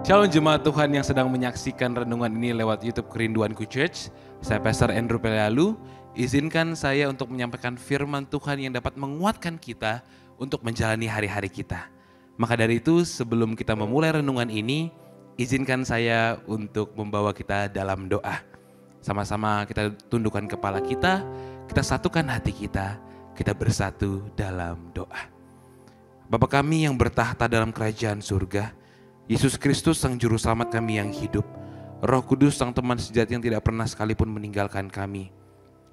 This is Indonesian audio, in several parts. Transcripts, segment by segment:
Shalom jemaat Tuhan yang sedang menyaksikan renungan ini lewat YouTube Kerinduanku Church. Saya Pastor Andrew Pelealu. Izinkan saya untuk menyampaikan firman Tuhan yang dapat menguatkan kita untuk menjalani hari-hari kita. Maka dari itu sebelum kita memulai renungan ini, izinkan saya untuk membawa kita dalam doa. Sama-sama kita tundukkan kepala kita satukan hati kita bersatu dalam doa. Bapa kami yang bertahta dalam kerajaan surga, Yesus Kristus Sang Juru Selamat kami yang hidup, Roh Kudus Sang Teman sejati yang tidak pernah sekalipun meninggalkan kami.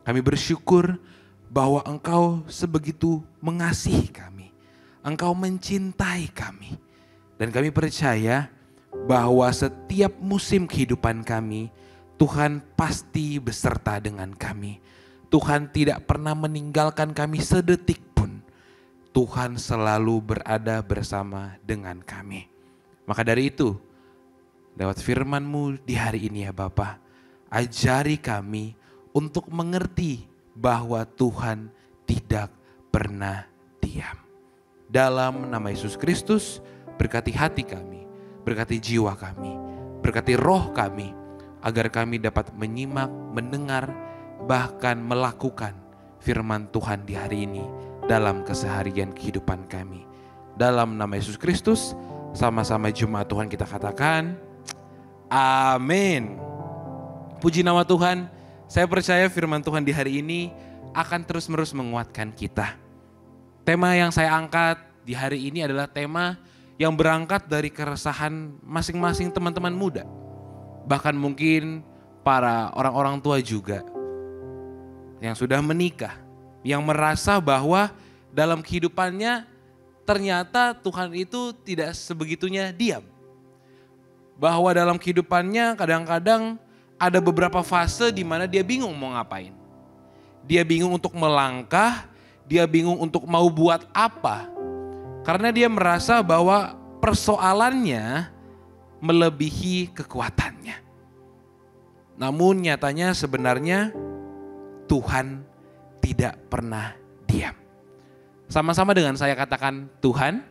Kami bersyukur bahwa Engkau sebegitu mengasihi kami, Engkau mencintai kami. Dan kami percaya bahwa setiap musim kehidupan kami, Tuhan pasti beserta dengan kami. Tuhan tidak pernah meninggalkan kami sedetik pun. Tuhan selalu berada bersama dengan kami. Maka dari itu, lewat firman-Mu di hari ini ya Bapa, ajari kami untuk mengerti bahwa Tuhan tidak pernah diam. Dalam nama Yesus Kristus, berkati hati kami, berkati jiwa kami, berkati roh kami, agar kami dapat menyimak, mendengar, bahkan melakukan firman Tuhan di hari ini dalam keseharian kehidupan kami. Dalam nama Yesus Kristus, sama-sama jemaat Tuhan kita katakan, amin. Puji nama Tuhan, saya percaya firman Tuhan di hari ini akan terus-menerus menguatkan kita. Tema yang saya angkat di hari ini adalah tema yang berangkat dari keresahan masing-masing teman-teman muda. Bahkan mungkin para orang-orang tua juga yang sudah menikah, yang merasa bahwa dalam kehidupannya ternyata Tuhan itu tidak sebegitunya diam. Bahwa dalam kehidupannya kadang-kadang ada beberapa fase di mana dia bingung mau ngapain. Dia bingung untuk melangkah, dia bingung untuk mau buat apa. Karena dia merasa bahwa persoalannya melebihi kekuatannya. Namun nyatanya sebenarnya Tuhan tidak pernah diam. Sama-sama dengan saya katakan, Tuhan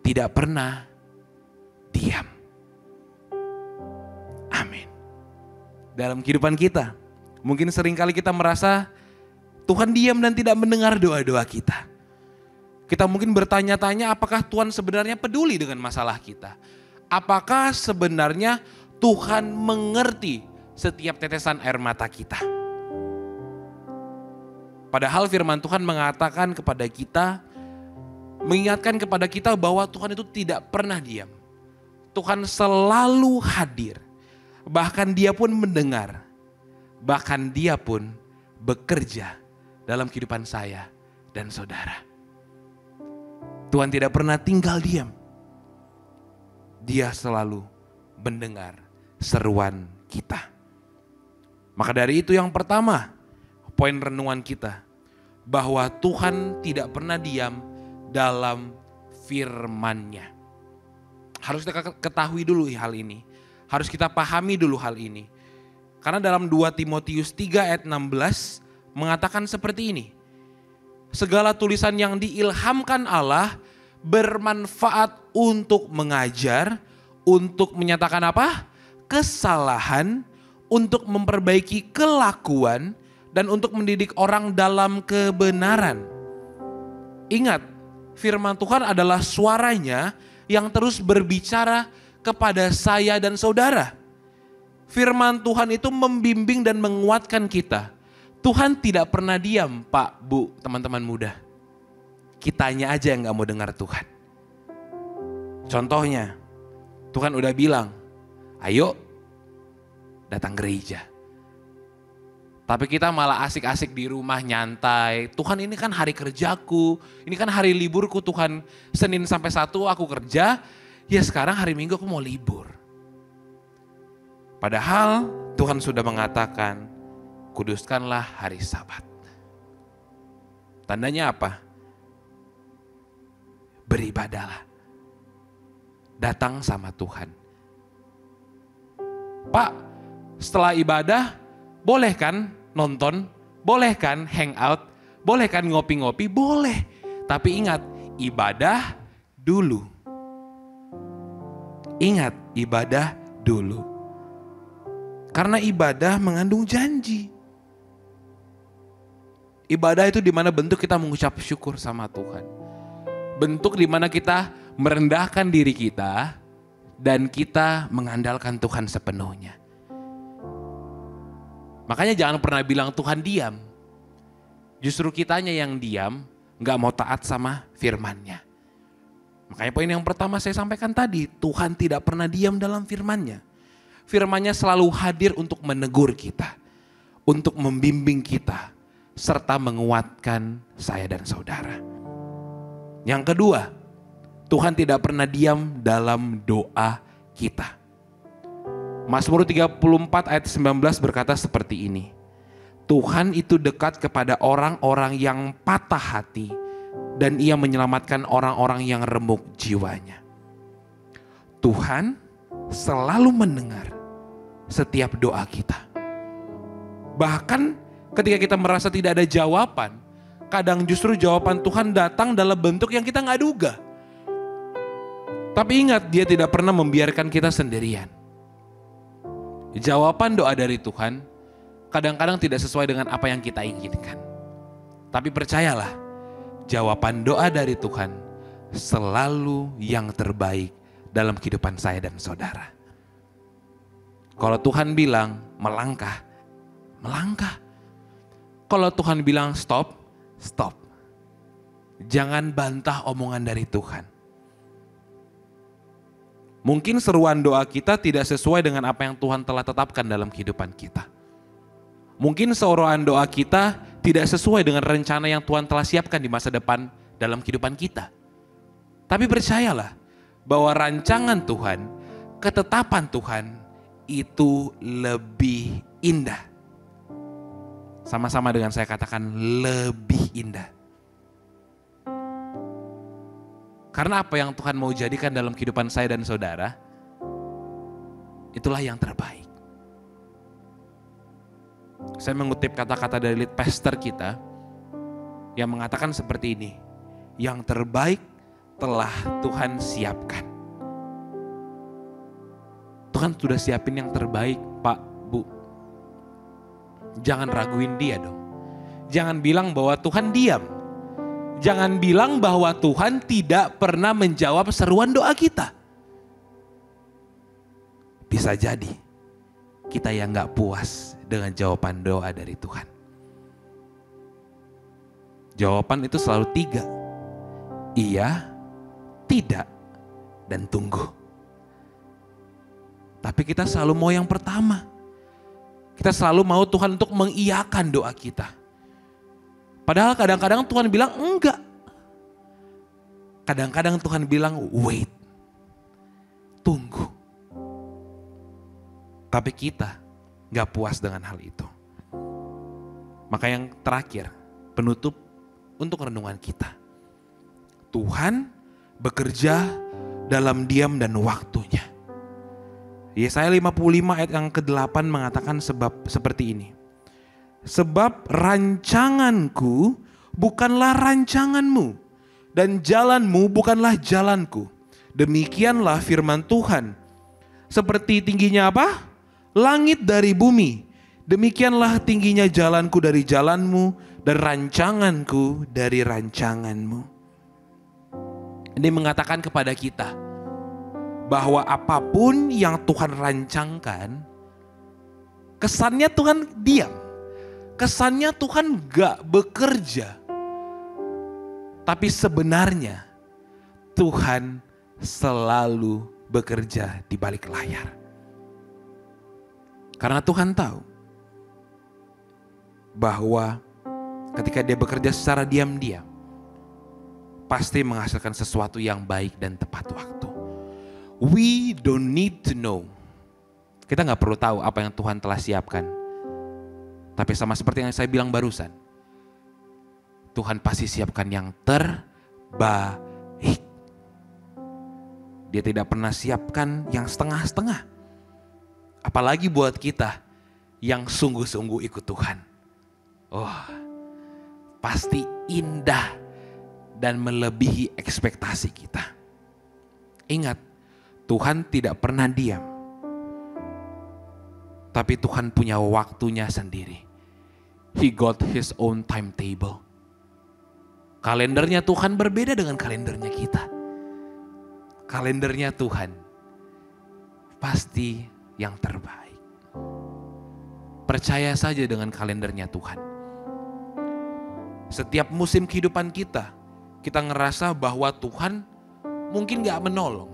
tidak pernah diam. Amin. Dalam kehidupan kita, mungkin seringkali kita merasa Tuhan diam dan tidak mendengar doa-doa kita. Kita mungkin bertanya-tanya apakah Tuhan sebenarnya peduli dengan masalah kita. Apakah sebenarnya Tuhan mengerti setiap tetesan air mata kita. Padahal firman Tuhan mengatakan kepada kita, mengingatkan kepada kita bahwa Tuhan itu tidak pernah diam. Tuhan selalu hadir. Bahkan dia pun mendengar. Bahkan dia pun bekerja dalam kehidupan saya dan saudara. Tuhan tidak pernah tinggal diam. Dia selalu mendengar seruan kita. Maka dari itu yang pertama, poin renungan kita, bahwa Tuhan tidak pernah diam dalam firman-Nya. Harus kita ketahui dulu hal ini. Harus kita pahami dulu hal ini. Karena dalam 2 Timotius 3 ayat 16 mengatakan seperti ini. Segala tulisan yang diilhamkan Allah bermanfaat untuk mengajar, untuk menyatakan apa? Kesalahan, untuk memperbaiki kelakuan, dan untuk mendidik orang dalam kebenaran. Ingat, firman Tuhan adalah suaranya yang terus berbicara kepada saya dan saudara. Firman Tuhan itu membimbing dan menguatkan kita. Tuhan tidak pernah diam, Pak, Bu, teman-teman muda. Kitanya aja yang gak mau dengar Tuhan. Contohnya, Tuhan udah bilang, ayo datang gereja. Tapi kita malah asik-asik di rumah nyantai. Tuhan ini kan hari kerjaku, ini kan hari liburku Tuhan. Senin sampai Sabtu aku kerja, ya sekarang hari Minggu aku mau libur. Padahal Tuhan sudah mengatakan, kuduskanlah hari Sabat. Tandanya apa? Beribadalah. Datang sama Tuhan. Pak, setelah ibadah, boleh kan nonton, boleh kan hangout, boleh kan ngopi-ngopi, boleh. Tapi ingat, ibadah dulu. Ingat, ibadah dulu. Karena ibadah mengandung janji. Ibadah itu dimana bentuk kita mengucap syukur sama Tuhan. Bentuk dimana kita merendahkan diri kita dan kita mengandalkan Tuhan sepenuhnya. Makanya jangan pernah bilang Tuhan diam. Justru kitanya yang diam, gak mau taat sama firman-Nya. Makanya poin yang pertama saya sampaikan tadi, Tuhan tidak pernah diam dalam firman-Nya. Firman-Nya selalu hadir untuk menegur kita, untuk membimbing kita, serta menguatkan saya dan saudara. Yang kedua, Tuhan tidak pernah diam dalam doa kita. Mazmur 34 ayat 19 berkata seperti ini. Tuhan itu dekat kepada orang-orang yang patah hati dan Ia menyelamatkan orang-orang yang remuk jiwanya. Tuhan selalu mendengar setiap doa kita. Bahkan ketika kita merasa tidak ada jawaban, kadang justru jawaban Tuhan datang dalam bentuk yang kita gak duga. Tapi ingat, Dia tidak pernah membiarkan kita sendirian. Jawaban doa dari Tuhan kadang-kadang tidak sesuai dengan apa yang kita inginkan. Tapi percayalah, jawaban doa dari Tuhan selalu yang terbaik dalam kehidupan saya dan saudara. Kalau Tuhan bilang melangkah, melangkah. Kalau Tuhan bilang stop, stop. Jangan bantah omongan dari Tuhan. Mungkin seruan doa kita tidak sesuai dengan apa yang Tuhan telah tetapkan dalam kehidupan kita. Mungkin seruan doa kita tidak sesuai dengan rencana yang Tuhan telah siapkan di masa depan dalam kehidupan kita. Tapi percayalah bahwa rancangan Tuhan, ketetapan Tuhan itu lebih indah. Sama-sama dengan saya katakan lebih indah. Karena apa yang Tuhan mau jadikan dalam kehidupan saya dan saudara, itulah yang terbaik. Saya mengutip kata-kata dari lead pastor kita yang mengatakan seperti ini. Yang terbaik telah Tuhan siapkan. Tuhan sudah siapin yang terbaik, Pak, Bu. Jangan raguin Dia dong. Jangan bilang bahwa Tuhan diam. Jangan bilang bahwa Tuhan tidak pernah menjawab seruan doa kita. Bisa jadi kita yang gak puas dengan jawaban doa dari Tuhan. Jawaban itu selalu 3. Iya, tidak, dan tunggu. Tapi kita selalu mau yang pertama. Kita selalu mau Tuhan untuk mengiyakan doa kita. Padahal kadang-kadang Tuhan bilang enggak. Kadang-kadang Tuhan bilang wait. Tunggu. Tapi kita gak puas dengan hal itu. Maka yang terakhir, penutup untuk renungan kita. Tuhan bekerja dalam diam dan waktunya. Yesaya 55 ayat yang ke-8 mengatakan sebab seperti ini. Sebab rancanganku bukanlah rancanganmu dan jalanmu bukanlah jalanku. Demikianlah firman Tuhan. Seperti tingginya apa? Langit dari bumi. Demikianlah tingginya jalanku dari jalanmu dan rancanganku dari rancanganmu. Ini mengatakan kepada kita bahwa apapun yang Tuhan rancangkan, kesannya Tuhan diam. Kesannya Tuhan gak bekerja. Tapi sebenarnya Tuhan selalu bekerja di balik layar. Karena Tuhan tahu bahwa ketika Dia bekerja secara diam-diam, pasti menghasilkan sesuatu yang baik dan tepat waktu. We don't need to know. Kita gak perlu tahu apa yang Tuhan telah siapkan. Tapi sama seperti yang saya bilang barusan, Tuhan pasti siapkan yang terbaik. Dia tidak pernah siapkan yang setengah-setengah. Apalagi buat kita yang sungguh-sungguh ikut Tuhan. Oh, pasti indah dan melebihi ekspektasi kita. Ingat, Tuhan tidak pernah diam. Tapi Tuhan punya waktunya sendiri. He got his own timetable. Kalendernya Tuhan berbeda dengan kalendernya kita. Kalendernya Tuhan pasti yang terbaik. Percaya saja dengan kalendernya Tuhan. Setiap musim kehidupan kita ngerasa bahwa Tuhan mungkin gak menolong.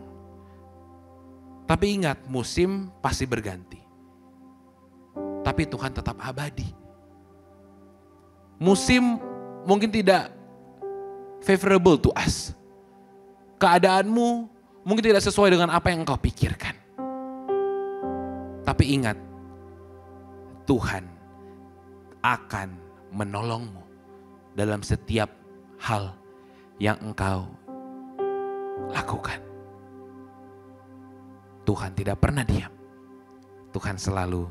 Tapi ingat, musim pasti berganti. Tapi Tuhan tetap abadi. Musim mungkin tidak favorable to us. Keadaanmu mungkin tidak sesuai dengan apa yang engkau pikirkan. Tapi ingat, Tuhan akan menolongmu dalam setiap hal yang engkau lakukan. Tuhan tidak pernah diam. Tuhan selalu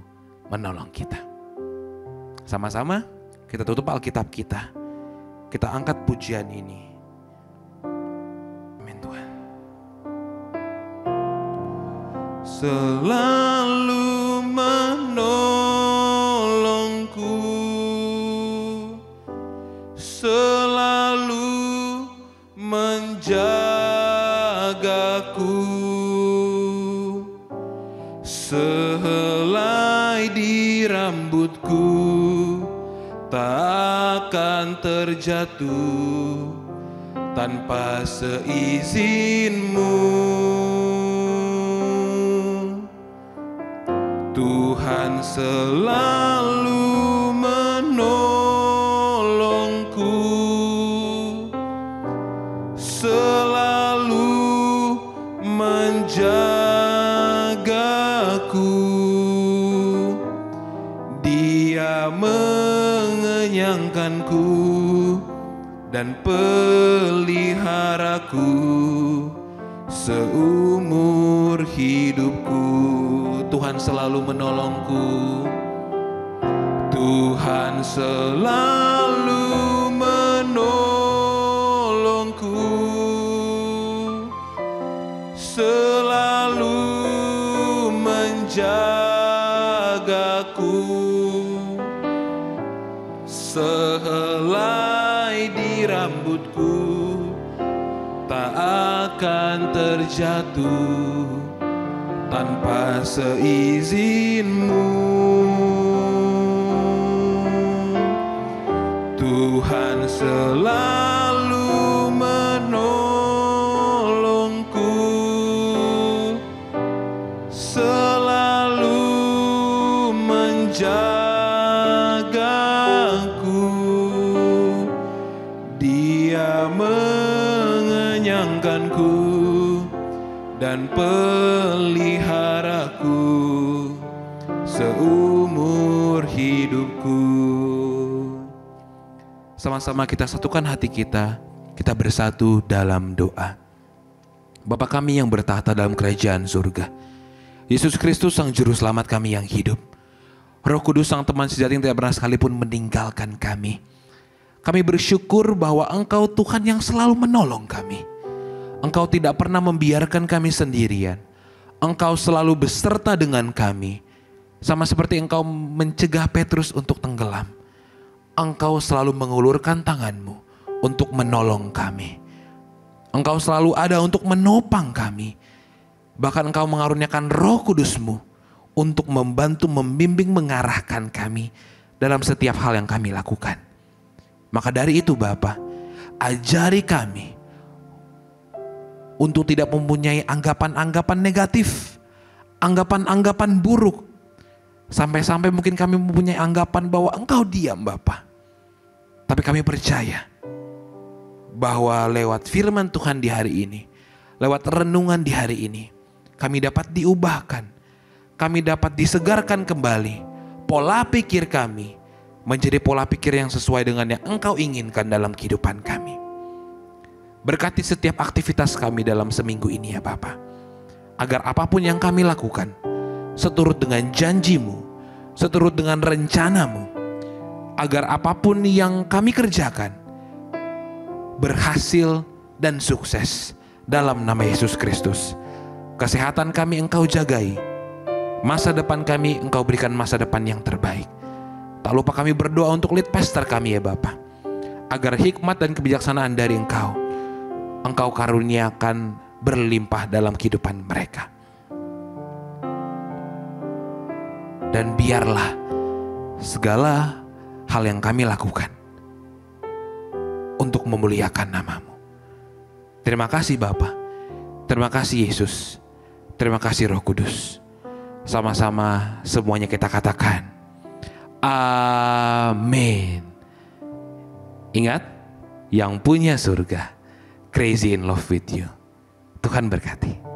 menolong kita. Sama-sama kita tutup Alkitab kita. Kita angkat pujian ini. Amin Tuhan. Selalu menolongku, selalu menjagaku, sehelai di rambutku tak akan terjatuh tanpa seizinmu. Tuhan selalu menolongku, selalu menjagaku. Dia mengenyangkanku dan peliharaku seumur hidupku. Tuhan selalu menolongku. Tuhan selalu menolongku, selalu menjagaku, sehelai di rambutku tak akan terjatuh tanpa seizinmu. Tuhan selalu menolongku, selalu menjagaku. Dia mengenyangkanku dan peliharaku seumur hidupku. Sama-sama kita satukan hati kita bersatu dalam doa. Bapa kami yang bertahta dalam kerajaan surga, Yesus Kristus Sang Juru Selamat kami yang hidup, Roh Kudus Sang Teman sejati yang tidak pernah sekalipun meninggalkan kami. Kami bersyukur bahwa Engkau Tuhan yang selalu menolong kami. Engkau tidak pernah membiarkan kami sendirian. Engkau selalu beserta dengan kami. Sama seperti Engkau mencegah Petrus untuk tenggelam. Engkau selalu mengulurkan tangan-Mu untuk menolong kami. Engkau selalu ada untuk menopang kami. Bahkan Engkau mengaruniakan Roh Kudus-Mu untuk membantu, membimbing, mengarahkan kami dalam setiap hal yang kami lakukan. Maka dari itu Bapa, ajari kami untuk tidak mempunyai anggapan-anggapan negatif, anggapan-anggapan buruk. Sampai-sampai mungkin kami mempunyai anggapan bahwa Engkau diam Bapa. Tapi kami percaya bahwa lewat firman Tuhan di hari ini, lewat renungan di hari ini, kami dapat diubahkan, kami dapat disegarkan kembali. Pola pikir kami menjadi pola pikir yang sesuai dengan yang Engkau inginkan dalam kehidupan kami. Berkati setiap aktivitas kami dalam seminggu ini ya Bapa. Agar apapun yang kami lakukan seturut dengan janji-Mu, seturut dengan rencana-Mu. Agar apapun yang kami kerjakan berhasil dan sukses dalam nama Yesus Kristus. Kesehatan kami Engkau jagai. Masa depan kami Engkau berikan masa depan yang terbaik. Tak lupa kami berdoa untuk lead pastor kami ya Bapa, agar hikmat dan kebijaksanaan dari Engkau karuniakan berlimpah dalam kehidupan mereka. Dan biarlah segala hal yang kami lakukan untuk memuliakan nama-Mu. Terima kasih Bapa, terima kasih Yesus, terima kasih Roh Kudus. Sama-sama semuanya kita katakan, amin. Ingat, yang punya surga, crazy in love with you. Tuhan berkati.